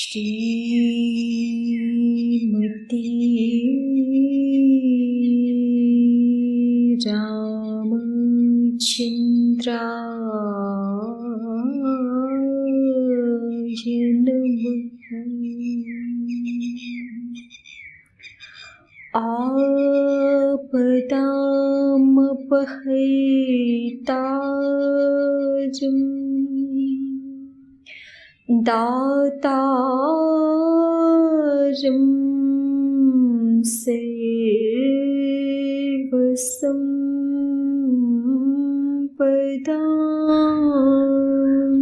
श्रीमती रामचंद्राय नमः। आपदामपहर्तारं दातारं सर्वसम्पदां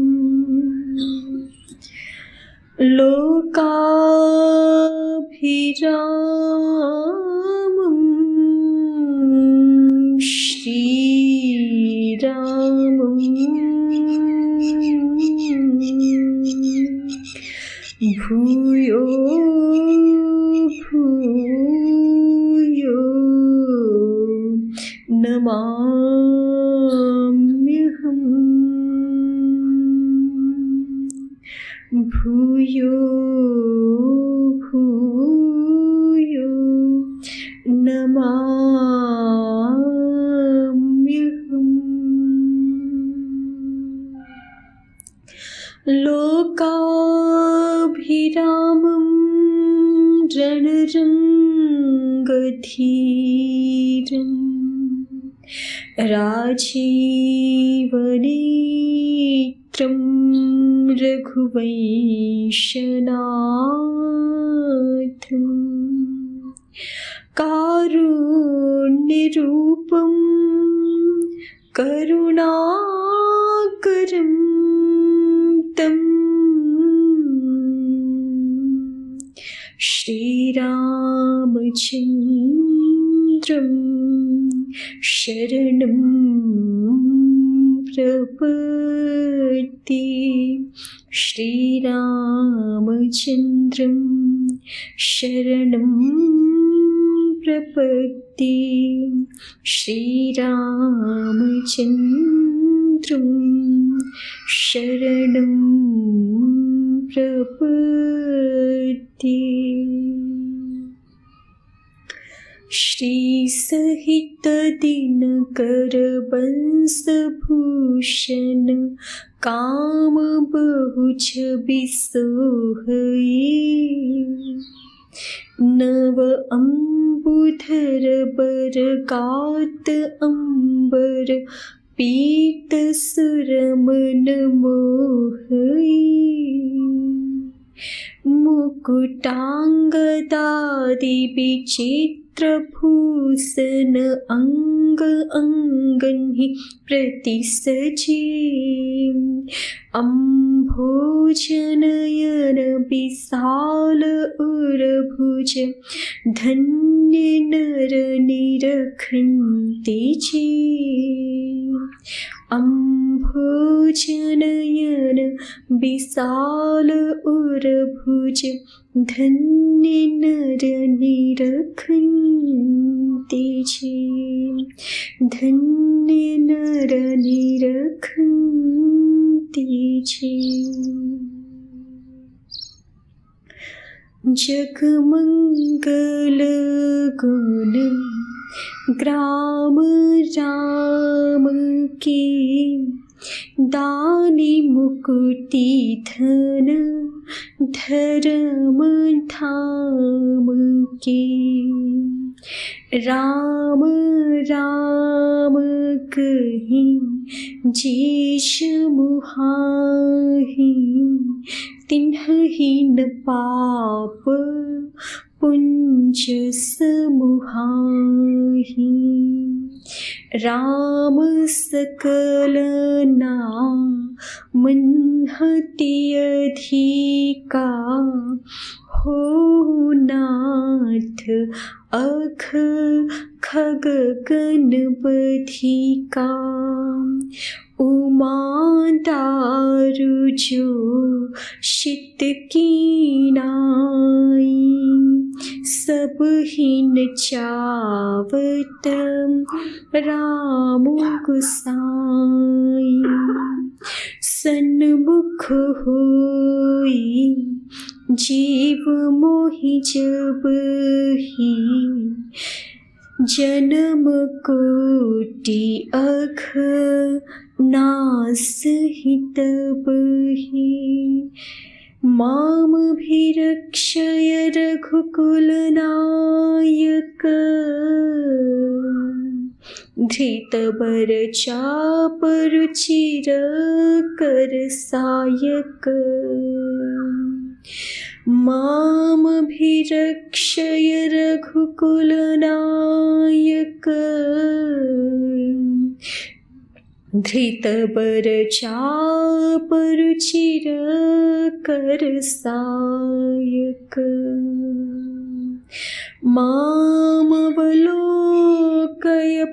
लोकाभिरामं श्रीरामं भूयो भूयो नमाम्यहम्। भूयो भूयो नमाम्यहम्। लोकाभिरामं रणरङ्गधीरं राजीवनेत्रं रघुवंशनाथं कारुण्यरूपं करुणाकरं तं श्रीरामचन्द्रं शरणं प्रपद्ये। श्रीरामचन्द्रं शरणं प्रपद्ये। श्रीरामचन्द्रं शरणं प्रपद्ये। श्रीसहित दिनकर बंशभूषण काम बहुच बिसोहये। नव अम्बुधर बर गात अंबर पीत सुरमन मोहये। मुकुटांगदादि विचित्रभूषण अंग अंगनि प्रतिसजे। अम्भोजनयन विशाल उरभुज धन्य नर निरखन्ति जे। अम्भोजनयन विशाल उरभुज धन्य नर निरखन्ति जे। धन्य नर निरखन्ति जे। जगमंगल गुण ग्राम राम के। दानी मुकुति धन धर्म धाम के। राम राम कहीं जेष मुहाहि। तिन्हि न पाप पुंज समुहाहि। राम सकल नाम हति अधिका। हो नाथ अख खग गणपतिका। उमा दारु जो शित की नाई। सब हीन चावत राम गुसाई। सन्मुख होई जीव मोहि जब ही जन्म कोटि अघ नास ही तब ही मामभिरक्षय रघुकुल नायक धृतबर चाप रुचिर कर सायक मामभिरक्षय रघुकुल नायक धृतबर चाप रुचिर कर सायक मामवलोकय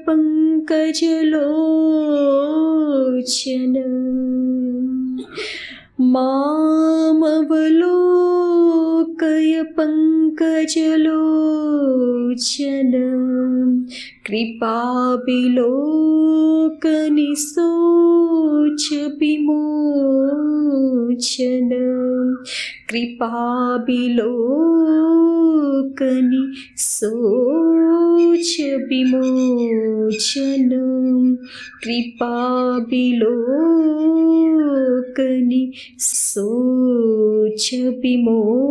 पंकजलोचन मामवलोकय पंकजलोचन कृपाविलोकनिशोच विमोचन कृपाविलोकनिशोच विमोचन कृपाविलोकनिशोच विमोचन।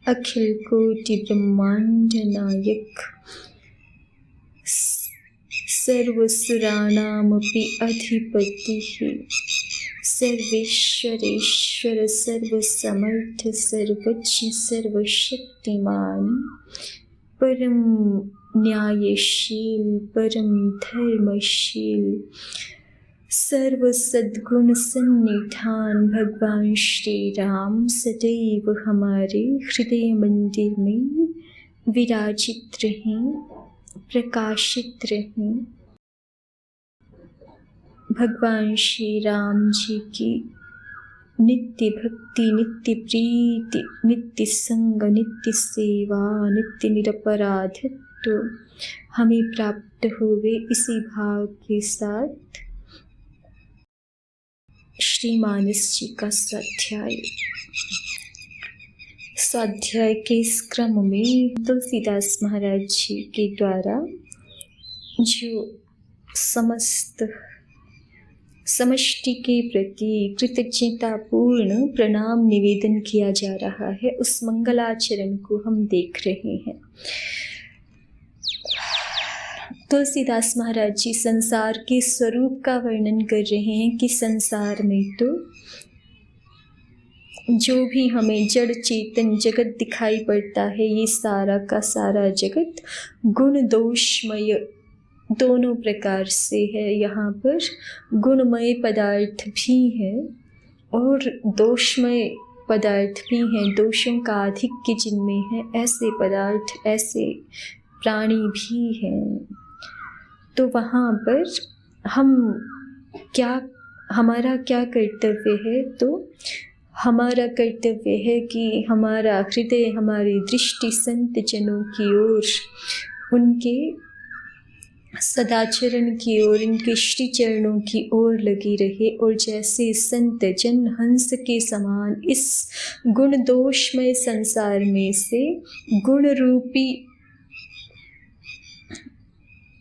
अखिल कोटि ब्रह्मांड नायक सर्वसुराणामपि अधिपतिः सर्वेश्वरेश्वर सर्वसमर्थ सर्वज्ञ सर्वशक्तिमान परम न्यायशील परम धर्मशील सर्व सद्गुण सन्निधान भगवान श्री राम सदैव हमारे हृदय मंदिर में विराजित रहें, प्रकाशित रहें। भगवान श्री राम जी की नित्य भक्ति, नित्य प्रीति, नित्य संग, नित्य सेवा, नित्य निरपराधित्व हमें प्राप्त हुए। इसी भाव के साथ श्री मानस जी का स्वाध्याय के इस क्रम में तुलसीदास महाराज जी के द्वारा जो समस्त समष्टि के प्रति कृतज्ञतापूर्ण प्रणाम निवेदन किया जा रहा है, उस मंगलाचरण को हम देख रहे हैं। तुलसीदास महाराज जी संसार के स्वरूप का वर्णन कर रहे हैं कि संसार में तो जो भी हमें जड़ चेतन जगत दिखाई पड़ता है, ये सारा का सारा जगत गुण दोषमय दोनों प्रकार से है। यहाँ पर गुणमय पदार्थ भी है और दोषमय पदार्थ भी हैं, दोषों का आधिक्य जिनमें है, ऐसे पदार्थ ऐसे प्राणी भी हैं। तो वहाँ पर हमारा क्या कर्तव्य है? तो हमारा कर्तव्य है कि हमारा हृदय, हमारी दृष्टि संत जनों की ओर, उनके सदाचरण की ओर, इनके श्री चरणों की ओर लगी रहे और जैसे संत जन हंस के समान इस गुण दोषमय संसार में से गुण रूपी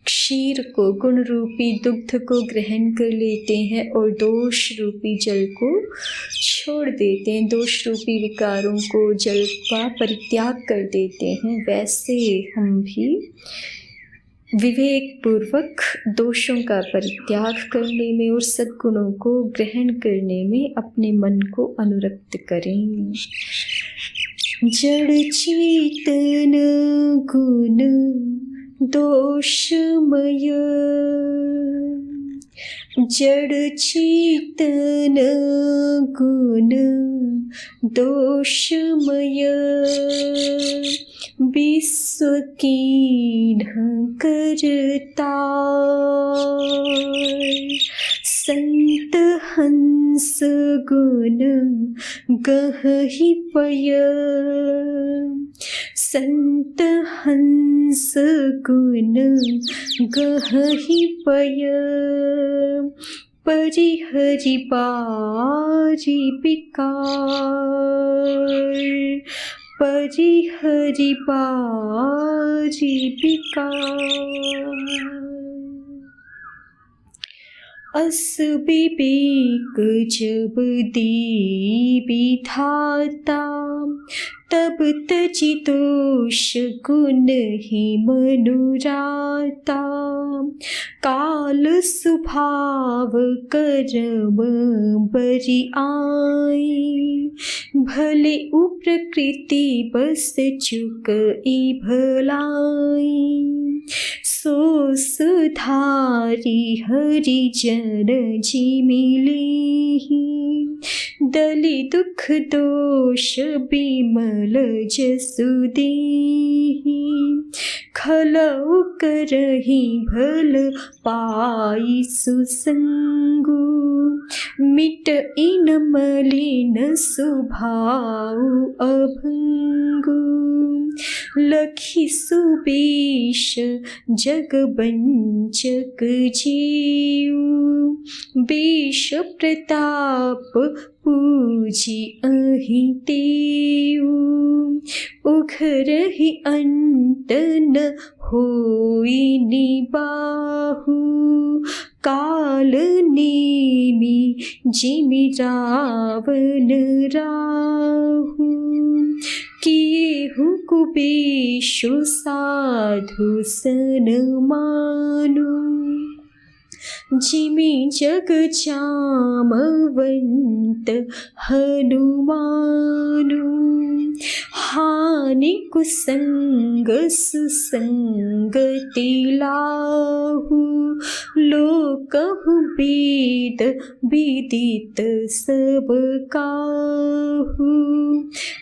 क्षीर को, गुण रूपी दुग्ध को ग्रहण कर लेते हैं और दोष रूपी जल को छोड़ देते हैं, दोष रूपी विकारों को, जल का परित्याग कर देते हैं, वैसे हम भी विवेक पूर्वक दोषों का परित्याग करने में और सद्गुणों को ग्रहण करने में अपने मन को अनुरक्त करें। जड़ चेतन गुण दोषमय, जड़ चेतन गुण दोषमय, विश्व कीन्ह करता संत हंस गुण गहहि पय, संत हंस हंस गुण गहहि पय परिहरि पारी विकार परिहरि पारी विकार। अस विवेक जब दे विधाता तब तजि दोष गुण ही मनुराता। काल स्वभाव कर्म बरि आई भले प्रकृति बस चुक भलाई। सो सुधारी हरिजन जी मिले दलि दुख दोष बिमल जसु देहि। खलउ करहि भल पाई सुसंगु मिटइ न मलिन स्वभाव अभंगु। लखि सुबेश जगबंचक जीव बेश प्रताप पूजी अहि तेऊ। उघरहि अंत न होई निबाहु काल नेमि जिमि रावण राहु। किएहु कुबेशु साधु सनमानु जिमि जग जामवंत हनुमानु। हानि कुसंग सुसंगति लाहु लोकहु वेद विदित सब काहु।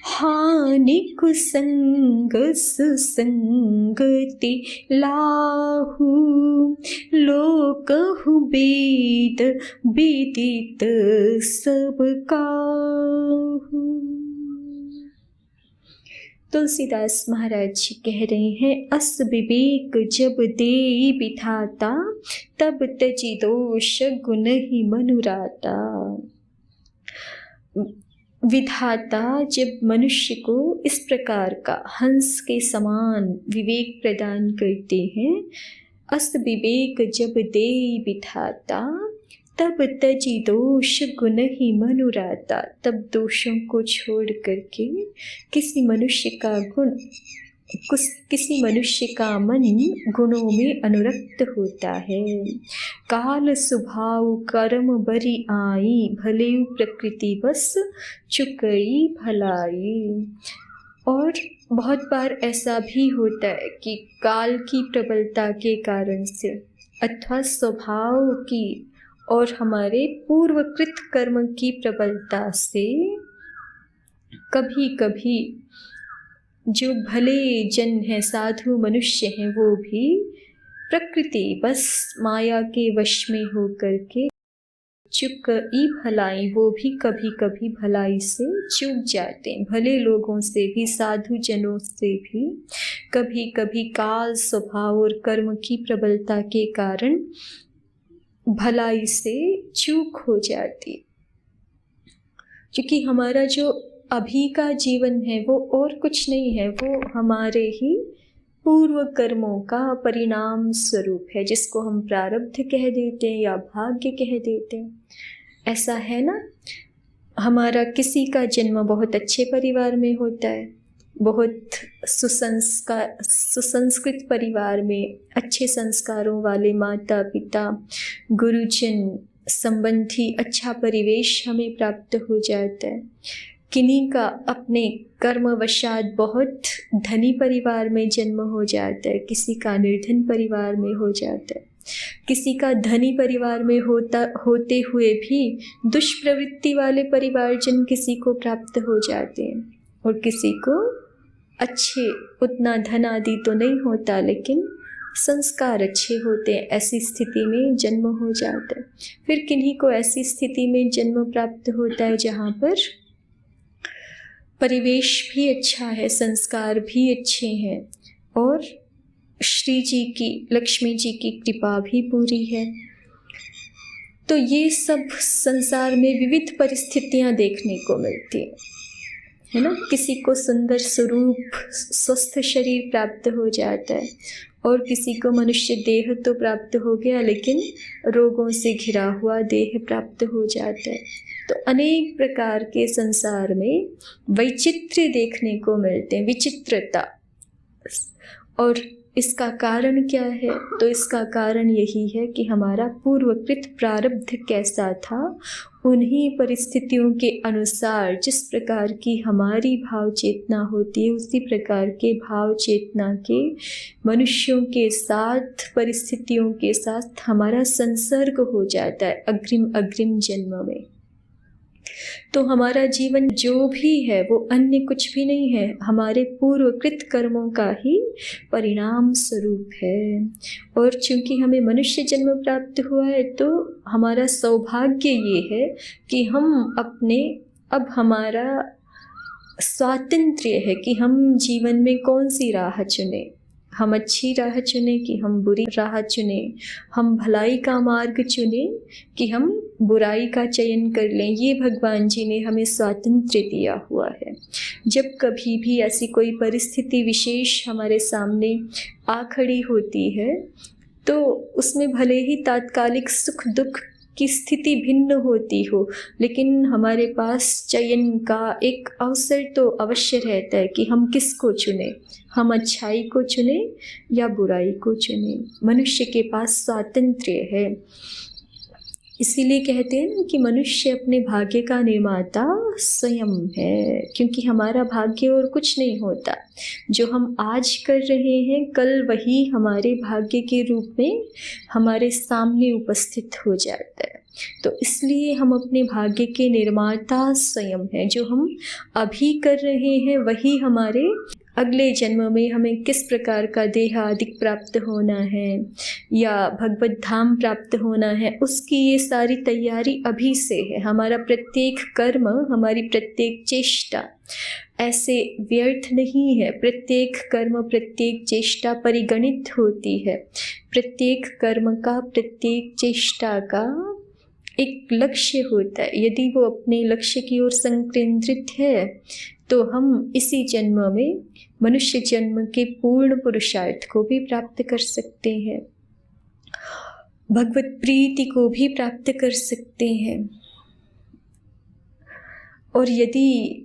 हानि कुसंग सुसंगति लाहु लोकहु वेद विदित सब काहु। तुलसीदास महाराज जी कह रहे हैं, अस विवेक जब देई विधाता तब तजि दोष गुण ही मनुराता। विधाता जब मनुष्य को इस प्रकार का हंस के समान विवेक प्रदान करते हैं, अस विवेक जब देई विधाता तब तजि दोष गुण ही मनुराता। तब दोषों को छोड़ करके किसी मनुष्य का मन गुणों में अनुरक्त होता है। काल स्वभाव कर्म बरि आई भले प्रकृति बस चुकई भलाई। और बहुत बार ऐसा भी होता है कि काल की प्रबलता के कारण से अथवा स्वभाव की और हमारे पूर्वकृत कर्म की प्रबलता से कभी कभी जो भले जन हैं, साधु मनुष्य हैं, वो भी प्रकृति बस माया के वश में होकर के चुक ई भलाई, वो भी कभी कभी भलाई से चूक जाते हैं। भले लोगों से भी, साधु जनों से भी कभी कभी काल स्वभाव और कर्म की प्रबलता के कारण भलाई से चूक हो जाती। क्योंकि हमारा जो अभी का जीवन है वो और कुछ नहीं है, वो हमारे ही पूर्व कर्मों का परिणाम स्वरूप है, जिसको हम प्रारब्ध कह देते हैं या भाग्य कह देते हैं। ऐसा है ना, हमारा किसी का जन्म बहुत अच्छे परिवार में होता है, बहुत सुसंस्कृत परिवार में, अच्छे संस्कारों वाले माता पिता गुरुजन संबंधी अच्छा परिवेश हमें प्राप्त हो जाता है। किन्हीं का अपने कर्मवशात बहुत धनी परिवार में जन्म हो जाता है, किसी का निर्धन परिवार में हो जाता है, किसी का धनी परिवार में होते हुए भी दुष्प्रवृत्ति वाले परिवारजन किसी को प्राप्त हो जाते हैं, और किसी को अच्छे, उतना धन आदि तो नहीं होता लेकिन संस्कार अच्छे होते हैं, ऐसी स्थिति में जन्म हो जाता है। फिर किन्हीं को ऐसी स्थिति में जन्म प्राप्त होता है जहाँ पर परिवेश भी अच्छा है, संस्कार भी अच्छे हैं और श्री जी की, लक्ष्मी जी की कृपा भी पूरी है। तो ये सब संसार में विविध परिस्थितियां देखने को मिलती है ना। किसी को सुंदर स्वरूप, स्वस्थ शरीर प्राप्त हो जाता है, और किसी को मनुष्य देह तो प्राप्त हो गया लेकिन रोगों से घिरा हुआ देह प्राप्त हो जाता है। तो अनेक प्रकार के संसार में वैचित्र्य देखने को मिलते हैं, विचित्रता। और इसका कारण क्या है? तो इसका कारण यही है कि हमारा पूर्वकृत प्रारब्ध कैसा था, उन्हीं परिस्थितियों के अनुसार जिस प्रकार की हमारी भाव चेतना होती है, उसी प्रकार के भाव चेतना के मनुष्यों के साथ, परिस्थितियों के साथ हमारा संसर्ग हो जाता है अग्रिम अग्रिम जन्म में। तो हमारा जीवन जो भी है वो अन्य कुछ भी नहीं है, हमारे पूर्वकृत कर्मों का ही परिणाम स्वरूप है। और चूंकि हमें मनुष्य जन्म प्राप्त हुआ है, तो हमारा सौभाग्य ये है कि हम अपने, अब हमारा स्वातंत्र्य है कि हम जीवन में कौन सी राह चुने। हम अच्छी राह चुने कि हम बुरी राह चुने, हम भलाई का मार्ग चुने कि हम बुराई का चयन कर लें। ये भगवान जी ने हमें स्वातंत्र्य दिया हुआ है। जब कभी भी ऐसी कोई परिस्थिति विशेष हमारे सामने आ खड़ी होती है, तो उसमें भले ही तात्कालिक सुख दुख की स्थिति भिन्न होती हो, लेकिन हमारे पास चयन का एक अवसर तो अवश्य रहता है कि हम किसको चुने, हम अच्छाई को चुने या बुराई को चुने। मनुष्य के पास स्वातंत्र्य है। इसीलिए कहते हैं ना कि मनुष्य अपने भाग्य का निर्माता स्वयं है, क्योंकि हमारा भाग्य और कुछ नहीं होता। जो हम आज कर रहे हैं, कल वही हमारे भाग्य के रूप में हमारे सामने उपस्थित हो जाता है। तो इसलिए हम अपने भाग्य के निर्माता स्वयं हैं। जो हम अभी कर रहे हैं वही हमारे अगले जन्म में हमें किस प्रकार का देह अधिक प्राप्त होना है या भगवत धाम प्राप्त होना है, उसकी ये सारी तैयारी अभी से है। हमारा प्रत्येक कर्म, हमारी प्रत्येक चेष्टा ऐसे व्यर्थ नहीं है। प्रत्येक कर्म, प्रत्येक चेष्टा परिगणित होती है। प्रत्येक कर्म का, प्रत्येक चेष्टा का एक लक्ष्य होता है। यदि वो अपने लक्ष्य की ओर संकेंद्रित है, तो हम इसी जन्म में मनुष्य जन्म के पूर्ण पुरुषार्थ को भी प्राप्त कर सकते हैं, भगवत प्रीति को भी प्राप्त कर सकते हैं। और यदि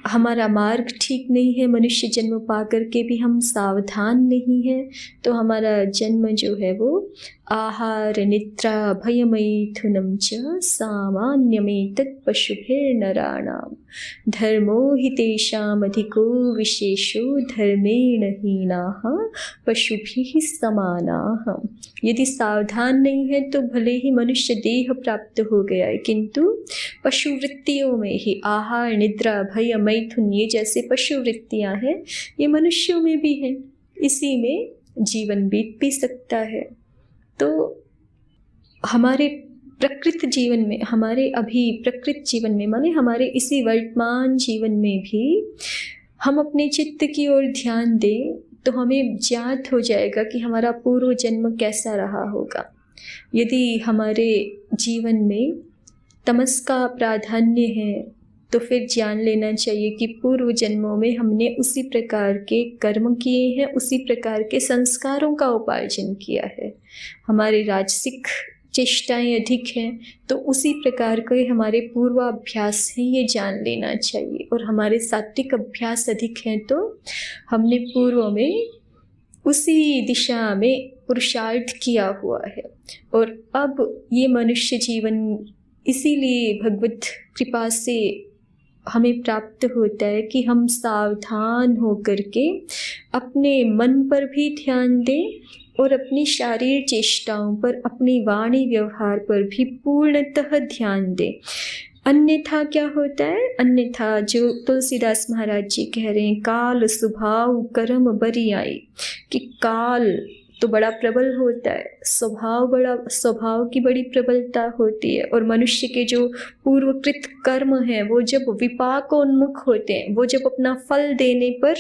हमारा मार्ग ठीक नहीं है, मनुष्य जन्म पा करके भी हम सावधान नहीं हैं, तो हमारा जन्म जो है वो आहार निद्रा भयमैथुनं च सामान्यमेतत् पशुभिर्नराणां धर्मो हि तेषाम् अधिको विशेषो धर्मेण हीनाः पशुभिः समानाः। यदि सावधान नहीं है तो भले ही मनुष्य देह प्राप्त हो गया है, किंतु पशु वृत्तियों में ही आहार निद्रा भय मैथुन, ये जैसे पशु वृत्तियां हैं, ये मनुष्यों में भी हैं। इसी में जीवन बीत भी सकता है। तो हमारे प्रकृत जीवन में, हमारे अभी प्रकृत जीवन में माने हमारे इसी वर्तमान जीवन में भी हम अपने चित्त की ओर ध्यान दें, तो हमें ज्ञात हो जाएगा कि हमारा पूर्व जन्म कैसा रहा होगा। यदि हमारे जीवन में तमस का प्राधान्य है, तो फिर जान लेना चाहिए कि पूर्व जन्मों में हमने उसी प्रकार के कर्म किए हैं, उसी प्रकार के संस्कारों का उपार्जन किया है। हमारे राजसिक चेष्टाएं अधिक हैं, तो उसी प्रकार के हमारे पूर्वाभ्यास हैं, ये जान लेना चाहिए। और हमारे सात्विक अभ्यास अधिक हैं, तो हमने पूर्व में उसी दिशा में पुरुषार्थ किया हुआ है। और अब ये मनुष्य जीवन इसीलिए भगवत कृपा से हमें प्राप्त होता है कि हम सावधान होकर के अपने मन पर भी ध्यान दें और अपनी शारीरिक चेष्टाओं पर, अपनी वाणी व्यवहार पर भी पूर्णतः ध्यान दें। अन्यथा क्या होता है? अन्यथा जो तुलसीदास महाराज जी कह रहे हैं, काल स्वभाव कर्म बरियाई, कि काल तो बड़ा प्रबल होता है, स्वभाव की बड़ी प्रबलता होती है। और मनुष्य के जो पूर्वकृत कर्म हैं, वो जब विपाकोन्मुख होते हैं, वो जब अपना फल देने पर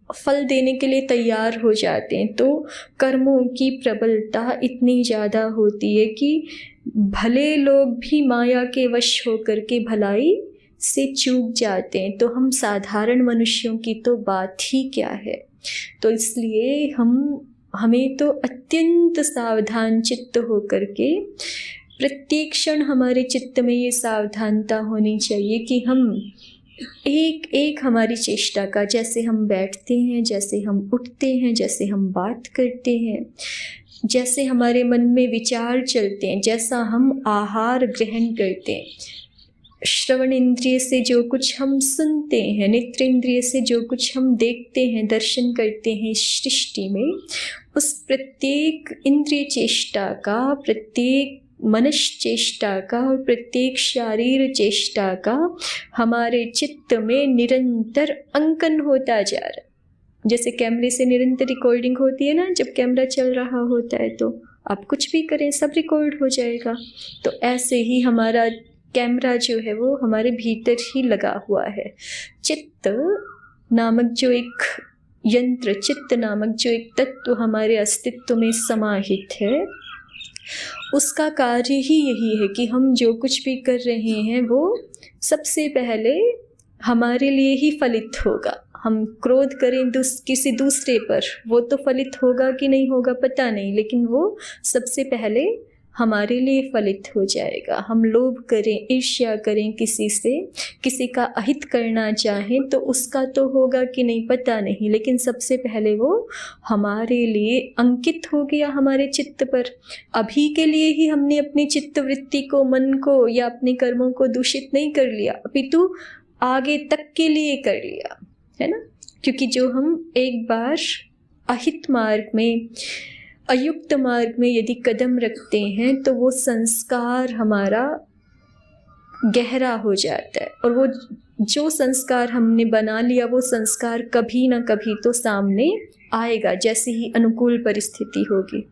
फल देने के लिए तैयार हो जाते हैं। तो कर्मों की प्रबलता इतनी ज़्यादा होती है कि भले लोग भी माया के वश होकर के भलाई से चूक जाते हैं, तो हम साधारण मनुष्यों की तो बात ही क्या है। तो इसलिए हमें तो अत्यंत सावधान चित्त होकर के प्रत्येक क्षण हमारे चित्त में ये सावधानता होनी चाहिए कि हम एक एक हमारी चेष्टा का, जैसे हम बैठते हैं, जैसे हम उठते हैं, जैसे हम बात करते हैं, जैसे हमारे मन में विचार चलते हैं, जैसा हम आहार ग्रहण करते हैं, श्रवण इंद्रिय से जो कुछ हम सुनते हैं, नेत्र इंद्रिय से जो कुछ हम देखते हैं, दर्शन करते हैं सृष्टि में, उस प्रत्येक इंद्रिय चेष्टा का, प्रत्येक मनुष्य चेष्टा का और प्रत्येक शारीर चेष्टा का हमारे चित्त में निरंतर अंकन होता जा रहा है। जैसे कैमरे से निरंतर रिकॉर्डिंग होती है ना, जब कैमरा चल रहा होता है तो आप कुछ भी करें सब रिकॉर्ड हो जाएगा। तो ऐसे ही हमारा कैमरा जो है वो हमारे भीतर ही लगा हुआ है। चित्त नामक जो एक यंत्र, चित्त नामक जो एक तत्व हमारे अस्तित्व में समाहित है, उसका कार्य ही यही है कि हम जो कुछ भी कर रहे हैं वो सबसे पहले हमारे लिए ही फलित होगा। हम क्रोध करें किसी दूसरे पर, वो तो फलित होगा कि नहीं होगा पता नहीं, लेकिन वो सबसे पहले हमारे लिए फलित हो जाएगा। हम लोभ करें, ईर्ष्या करें किसी से, किसी का अहित करना चाहें तो उसका तो होगा कि नहीं पता नहीं, लेकिन सबसे पहले वो हमारे लिए अंकित हो गया हमारे चित्त पर। अभी के लिए ही हमने अपनी चित्त वृत्ति को, मन को या अपने कर्मों को दूषित नहीं कर लिया, अपितु आगे तक के लिए कर लिया है ना। क्योंकि जो हम एक बार अहित मार्ग में, अयुक्त मार्ग में यदि कदम रखते हैं तो वो संस्कार हमारा गहरा हो जाता है, और वो जो संस्कार हमने बना लिया वो संस्कार कभी ना कभी तो सामने आएगा, जैसे ही अनुकूल परिस्थिति होगी।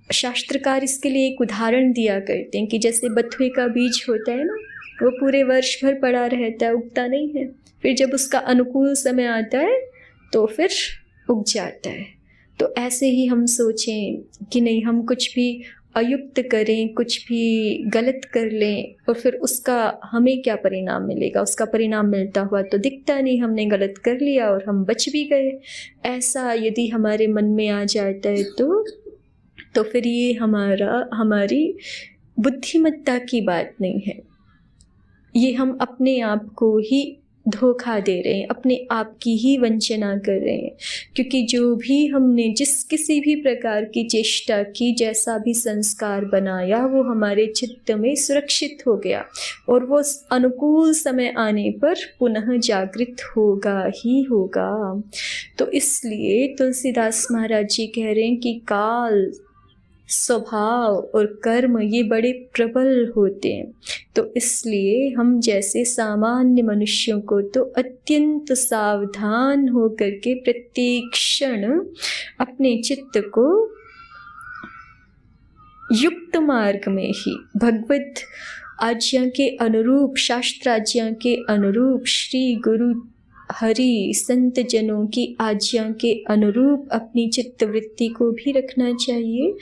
शास्त्रकार इसके लिए एक उदाहरण दिया करते हैं कि जैसे बथुए का बीज होता है ना, वो पूरे वर्ष भर पड़ा रहता है, उगता नहीं है, फिर जब उसका अनुकूल समय आता है तो फिर उग जाता है। तो ऐसे ही हम सोचें कि नहीं, हम कुछ भी अयुक्त करें, कुछ भी गलत कर लें और फिर उसका हमें क्या परिणाम मिलेगा, उसका परिणाम मिलता हुआ तो दिखता नहीं, हमने गलत कर लिया और हम बच भी गए। ऐसा यदि हमारे मन में आ जाता है तो फिर ये हमारी बुद्धिमत्ता की बात नहीं है, ये हम अपने आप को ही धोखा दे रहे हैं, अपने आप की ही वंचना कर रहे हैं। क्योंकि जो भी हमने किसी भी प्रकार की चेष्टा की, जैसा भी संस्कार बनाया, वो हमारे चित्त में सुरक्षित हो गया और वो अनुकूल समय आने पर पुनः जागृत होगा ही होगा। तो इसलिए तुलसीदास महाराज जी कह रहे हैं कि काल, स्वभाव और कर्म ये बड़े प्रबल होते हैं। तो इसलिए हम जैसे सामान्य मनुष्यों को तो अत्यंत सावधान होकर के प्रत्येक क्षण अपने चित्त को युक्त मार्ग में ही, भगवत आज्ञा के अनुरूप, शास्त्र आज्ञा के अनुरूप, श्री गुरु हरि संत जनों की आज्ञा के अनुरूप अपनी चित्त वृत्ति को भी रखना चाहिए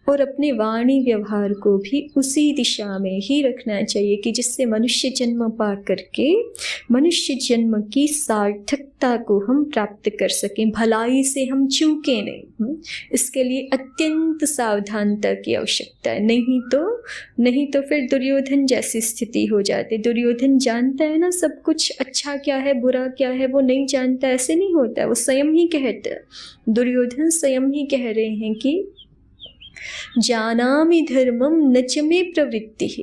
और अपने वाणी व्यवहार को भी उसी दिशा में ही रखना चाहिए कि जिससे मनुष्य जन्म पा करके मनुष्य जन्म की सार्थकता को हम प्राप्त कर सकें, भलाई से हम चूकें नहीं। इसके लिए अत्यंत सावधानता की आवश्यकता है, नहीं तो फिर दुर्योधन जैसी स्थिति हो जाती। दुर्योधन जानता है ना सब कुछ, अच्छा क्या है बुरा क्या है वो नहीं जानता, ऐसे नहीं होता है। वो स्वयं ही कहता है, दुर्योधन स्वयं ही कह रहे हैं कि जानामि धर्मम न च मे प्रवृत्तिः,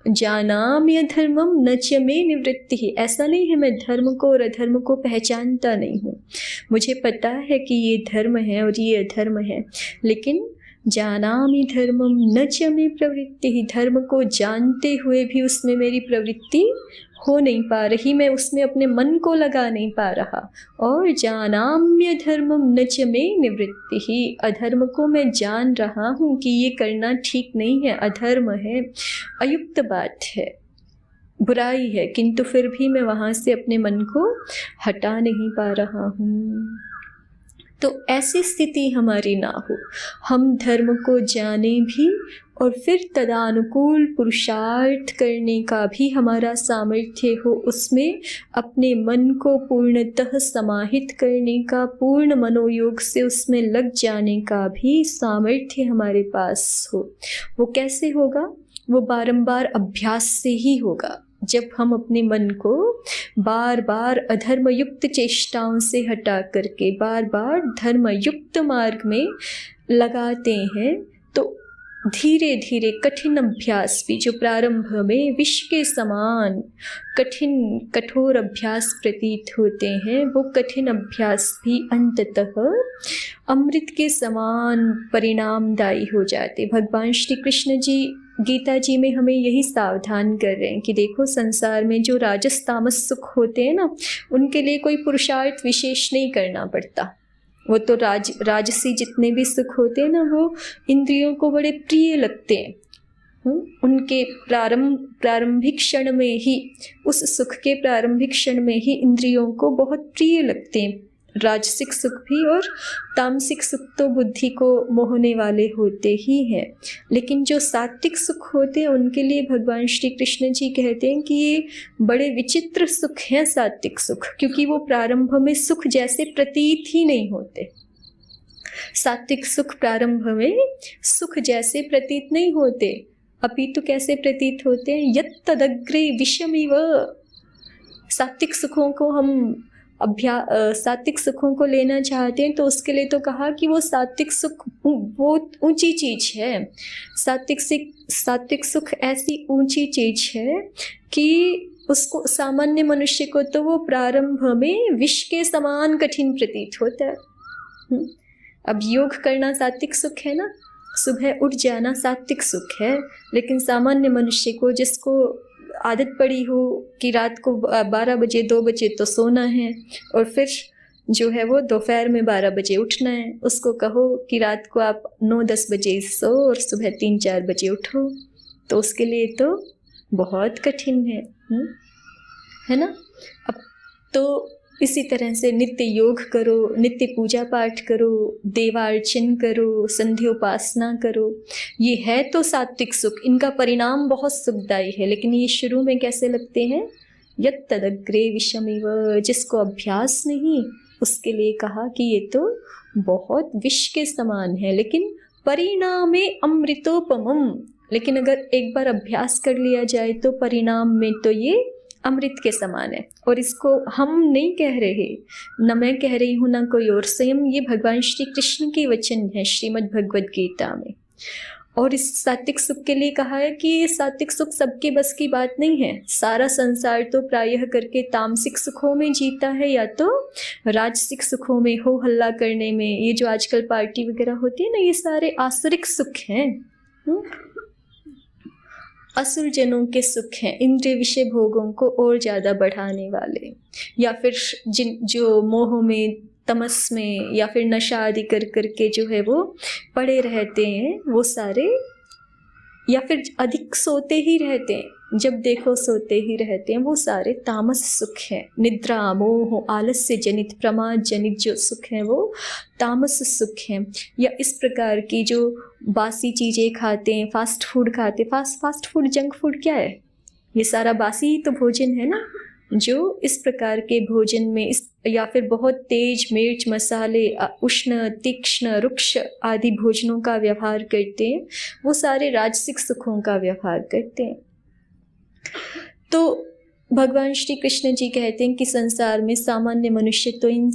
जानामि अधर्मम न च मे निवृत्तिः। ऐसा नहीं है मैं धर्म को और अधर्म को पहचानता नहीं हूँ, मुझे पता है कि ये धर्म है और ये अधर्म है, लेकिन जानामि धर्मम न च मे प्रवृत्तिः, धर्म को जानते हुए भी उसमें मेरी प्रवृत्ति हो नहीं पा रही, मैं उसमें अपने मन को लगा नहीं पा रहा। और जानाम्य धर्मम न च मे निवृत्तिः, अधर्म को मैं जान रहा हूँ कि ये करना ठीक नहीं है, अधर्म है, अयुक्त बात है, बुराई है, किंतु फिर भी मैं वहाँ से अपने मन को हटा नहीं पा रहा हूँ। तो ऐसी स्थिति हमारी ना हो, हम धर्म को जाने भी और फिर तदानुकूल पुरुषार्थ करने का भी हमारा सामर्थ्य हो, उसमें अपने मन को पूर्णतः समाहित करने का, पूर्ण मनोयोग से उसमें लग जाने का भी सामर्थ्य हमारे पास हो। वो कैसे होगा? वो बारंबार अभ्यास से ही होगा। जब हम अपने मन को बार बार अधर्मयुक्त चेष्टाओं से हटा करके बार बार धर्मयुक्त मार्ग में लगाते हैं, तो धीरे धीरे कठिन अभ्यास भी, जो प्रारंभ में विष के समान कठिन कठोर अभ्यास प्रतीत होते हैं, वो कठिन अभ्यास भी अंततः अमृत के समान परिणामदायी हो जाते। भगवान श्री कृष्ण जी गीता जी में हमें यही सावधान कर रहे हैं कि देखो, संसार में जो राजस तामस सुख होते हैं ना, उनके लिए कोई पुरुषार्थ विशेष नहीं करना पड़ता। वो तो राजसी जितने भी सुख होते हैं ना, वो इंद्रियों को बड़े प्रिय लगते हैं। उनके प्रारंभिक क्षण में ही, उस सुख के प्रारंभिक क्षण में ही इंद्रियों को बहुत प्रिय लगते हैं राजसिक सुख भी, और तामसिक सुख तो बुद्धि को मोहने वाले होते ही हैं। लेकिन जो सात्विक सुख होते हैं, उनके लिए भगवान श्री कृष्ण जी कहते हैं कि ये बड़े विचित्र सुख हैं सात्विक सुख, क्योंकि वो प्रारंभ में सुख जैसे प्रतीत ही नहीं होते। सात्विक सुख प्रारंभ में सुख जैसे प्रतीत नहीं होते, अपितु कैसे प्रतीत होते हैं? यत् तदग्रे विषमिव। सात्विक सुखों को हम सात्विक सुखों को लेना चाहते हैं, तो उसके लिए तो कहा कि वो सात्विक सुख बहुत ऊंची चीज है। सात्विक सुख ऐसी ऊंची चीज है कि उसको, सामान्य मनुष्य को तो वो प्रारंभ में विष के समान कठिन प्रतीत होता है। अब योग करना सात्विक सुख है ना, सुबह उठ जाना सात्विक सुख है, लेकिन सामान्य मनुष्य को, जिसको आदत पड़ी हो कि रात को 12 बजे 2 बजे तो सोना है, और फिर जो है वो दोपहर में 12 बजे उठना है, उसको कहो कि रात को आप 9-10 बजे सो और सुबह 3-4 बजे उठो, तो उसके लिए तो बहुत कठिन है ना। अब तो इसी तरह से नित्य योग करो, नित्य पूजा पाठ करो, देवार्चन करो, संध्योपासना करो, ये है तो सात्विक सुख। इनका परिणाम बहुत सुखदायी है, लेकिन ये शुरू में कैसे लगते हैं? यत् तदग्रे विषमिव। जिसको अभ्यास नहीं, उसके लिए कहा कि ये तो बहुत विष के समान है, लेकिन परिणामे अमृतोपमम। लेकिन अगर एक बार अभ्यास कर लिया जाए तो परिणाम में तो ये अमृत के समान है। और इसको हम नहीं कह रहे, न मैं कह रही हूँ, ना कोई और, स्वयं ये भगवान श्री कृष्ण के वचन है श्रीमद् भगवद गीता में। और इस सात्विक सुख के लिए कहा है कि सात्विक सुख सबके बस की बात नहीं है। सारा संसार तो प्रायः करके तामसिक सुखों में जीता है, या तो राजसिक सुखों में, हो हल्ला करने में। ये जो आजकल पार्टी वगैरह होती है ना, ये सारे आसुरिक सुख हैं, असुर जनों के सुख हैं, इंद्रिय विषय भोगों को और ज़्यादा बढ़ाने वाले, या फिर जो मोह में, तमस में, या फिर नशा आदि कर करके जो है वो पड़े रहते हैं, वो सारे, या फिर अधिक सोते ही रहते हैं, जब देखो सोते ही रहते हैं, वो सारे तामस सुख हैं। निद्रा, मोह, आलस्य जनित, प्रमाद जनित जो सुख हैं वो तामस सुख हैं। या इस प्रकार की जो बासी चीज़ें खाते हैं, फास्ट फूड खाते, फास्ट फूड, जंक फूड क्या है? ये सारा बासी ही तो भोजन है ना। जो इस प्रकार के भोजन में या फिर बहुत तेज मिर्च मसाले, उष्ण, तीक्ष्ण, रुक्ष आदि भोजनों का व्यवहार करते हैं, वो सारे राजसिक सुखों का व्यवहार करते हैं। तो भगवान श्री कृष्ण जी कहते हैं कि संसार में सामान्य मनुष्य तो इन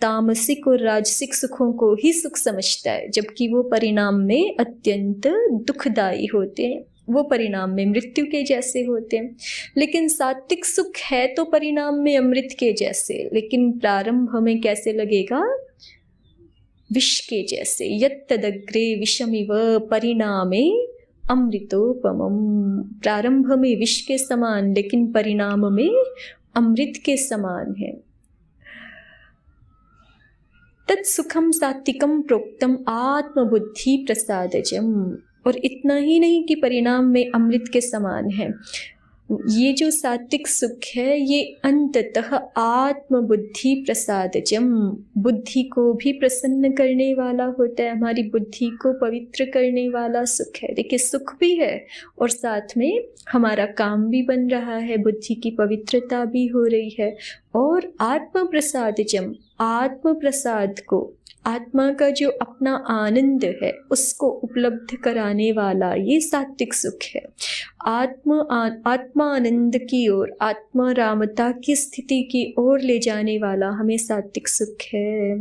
तामसिक और राजसिक सुखों को ही सुख समझता है, जबकि वो परिणाम में अत्यंत दुखदायी होते हैं, वो परिणाम में मृत्यु के जैसे होते हैं। लेकिन सात्विक सुख है तो परिणाम में अमृत के जैसे, लेकिन प्रारंभ में कैसे लगेगा? विष के जैसे। यत् तदग्रे विषमिव परिणामे अमृतोपमम। प्रारंभ में विष के समान, लेकिन परिणाम में अमृत के समान है। तत्सुखम सात्विकम प्रोक्तम आत्मबुद्धि प्रसादजम। और इतना ही नहीं कि परिणाम में अमृत के समान है, ये जो सात्विक सुख है ये अंततः आत्मबुद्धि प्रसादजम, बुद्धि को भी प्रसन्न करने वाला होता है, हमारी बुद्धि को पवित्र करने वाला सुख है। देखिए सुख भी है और साथ में हमारा काम भी बन रहा है, बुद्धि की पवित्रता भी हो रही है। और आत्म प्रसादजम, आत्म प्रसाद को, आत्मा का जो अपना आनंद है उसको उपलब्ध कराने वाला ये सात्विक सुख है। आत्मा आनंद की ओर, आत्मा रामता की स्थिति की ओर ले जाने वाला हमें सात्विक सुख है।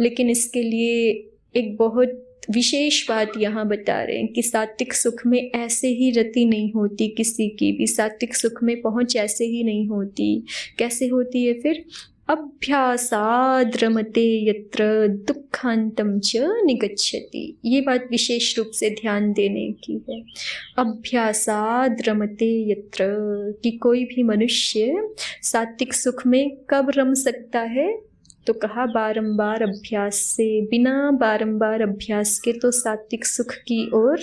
लेकिन इसके लिए एक बहुत विशेष बात यहाँ बता रहे हैं कि सात्विक सुख में ऐसे ही रति नहीं होती किसी की भी, सात्विक सुख में पहुँच ऐसे ही नहीं होती। कैसे होती है फिर? अभ्यासाद् रमते यत्र दुःखान्तं च निगच्छति। ये बात विशेष रूप से ध्यान देने की है। अभ्यासाद् रमते यत्र, कि कोई भी मनुष्य सात्विक सुख में कब रम सकता है? तो कहा बारंबार अभ्यास से, बिना बारंबार अभ्यास के तो सात्विक सुख की ओर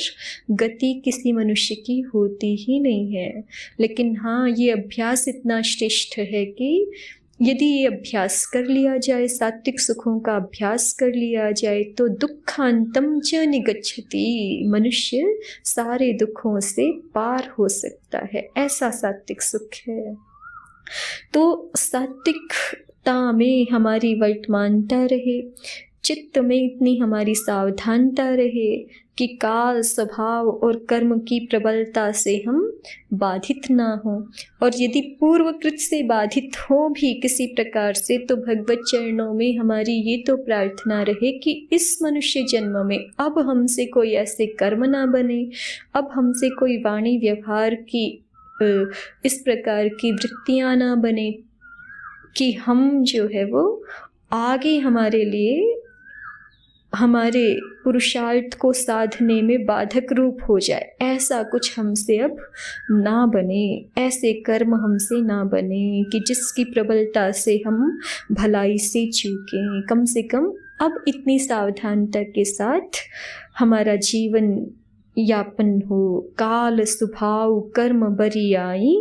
गति किसी मनुष्य की होती ही नहीं है। लेकिन हाँ, ये अभ्यास इतना श्रेष्ठ है कि यदि ये अभ्यास कर लिया जाए, सात्विक सुखों का अभ्यास कर लिया जाए, तो दुःखान्तं च निगच्छति, मनुष्य सारे दुखों से पार हो सकता है। ऐसा सात्विक सुख है। तो सात्विकता में हमारी वर्तमानता रहे, चित्त में इतनी हमारी सावधानता रहे कि काल, स्वभाव और कर्म की प्रबलता से हम बाधित ना हो। और यदि पूर्वकृत से बाधित हो भी किसी प्रकार से, तो भगवत चरणों में हमारी ये तो प्रार्थना रहे कि इस मनुष्य जन्म में अब हमसे कोई ऐसे कर्म ना बने, अब हमसे कोई वाणी व्यवहार की इस प्रकार की वृत्तियाँ ना बने कि हम जो है वो आगे हमारे लिए, हमारे पुरुषार्थ को साधने में बाधक रूप हो जाए। ऐसा कुछ हमसे अब ना बने, ऐसे कर्म हमसे ना बने कि जिसकी प्रबलता से हम भलाई से चूकें। कम से कम अब इतनी सावधानता के साथ हमारा जीवन यापन हो। काल, स्वभाव, कर्म बरियाई,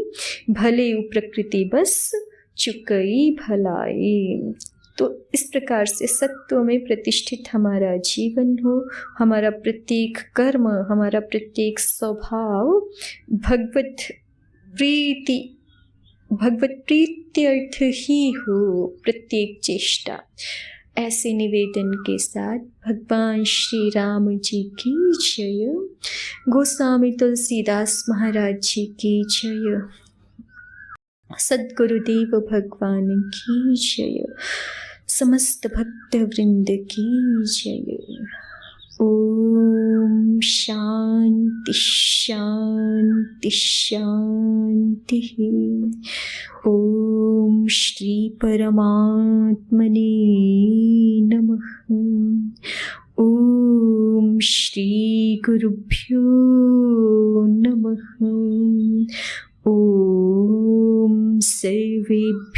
भले प्रकृति बस चुकई भलाई। तो इस प्रकार से सत्व में प्रतिष्ठित हमारा जीवन हो, हमारा प्रत्येक कर्म, हमारा प्रत्येक स्वभाव भगवत प्रीत्यर्थ ही हो, प्रत्येक चेष्टा। ऐसे निवेदन के साथ भगवान श्री राम जी की जय, गोस्वामी तुलसीदास महाराज जी की जय, सद्गुरुदेव भगवान की जय, समस्त भक्त वृंद की जय। ओम शांति शांति शांति। ओम श्री परमात्मने नमः। ओम श्री गुरुभ्यो नमः। ओम सर्वेभ्यो